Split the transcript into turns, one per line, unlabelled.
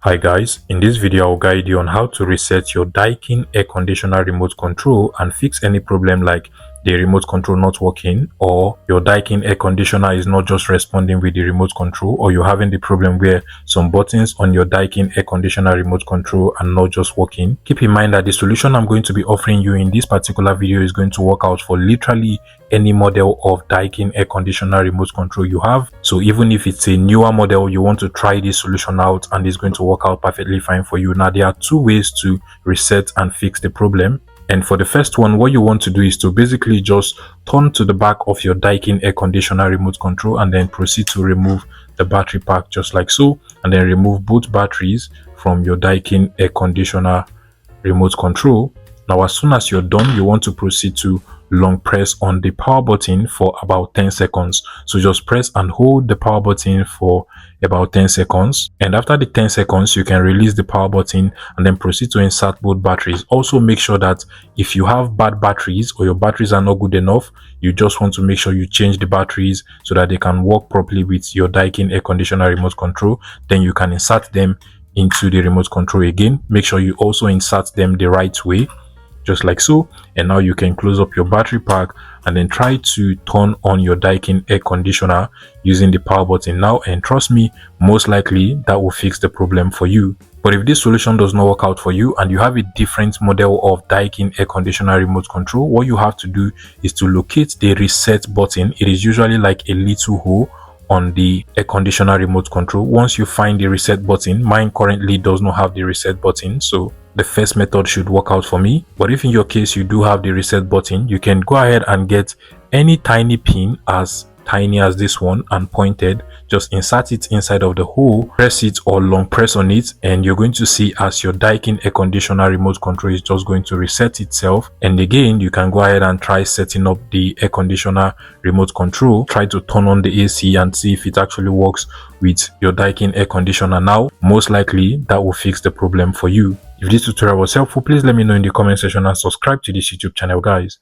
Hi guys, in this video I'll guide you on how to reset your Daikin air conditioner remote control and fix any problem like the remote control not working, or your Daikin air conditioner is not just responding with the remote control, or you're having the problem where some buttons on your Daikin air conditioner remote control are not just working. Keep in mind that the solution I'm going to be offering you in this particular video is going to work out for literally any model of Daikin air conditioner remote control you have. So even if it's a newer model, you want to try this solution out and it's going to work out perfectly fine for you. Now there are two ways to reset and fix the problem. And for the first one, what you want to do is to basically just turn to the back of your Daikin air conditioner remote control and then proceed to remove the battery pack just like so, and then remove both batteries from your Daikin air conditioner remote control. Now as soon as you're done, you want to proceed to long press on the power button for about 10 seconds. So just press and hold the power button for about 10 seconds, and after the 10 seconds you can release the power button and then proceed to insert both batteries. Also make sure that if you have bad batteries or your batteries are not good enough, you just want to make sure you change the batteries so that they can work properly with your Daikin air conditioner remote control. Then you can insert them into the remote control again. Make sure you also insert them the right way, just like so. And now you can close up your battery pack and then try to turn on your Daikin air conditioner using the power button now, and trust me, most likely that will fix the problem for you. But if this solution does not work out for you and you have a different model of Daikin air conditioner remote control, what you have to do is to locate the reset button. It is usually like a little hole on the air conditioner remote control. Once you find the reset button, mine currently does not have the reset button, so the first method should work out for me. But if in your case you do have the reset button, you can go ahead and get any tiny pin as tiny as this one and pointed, just insert it inside of the hole, press it or long press on it, and you're going to see as your Daikin air conditioner remote control is just going to reset itself. And again, you can go ahead and try setting up the air conditioner remote control, try to turn on the AC and see if it actually works with your Daikin air conditioner. Now most likely that will fix the problem for you. If this tutorial was helpful, please let me know in the comment section and subscribe to this YouTube channel guys.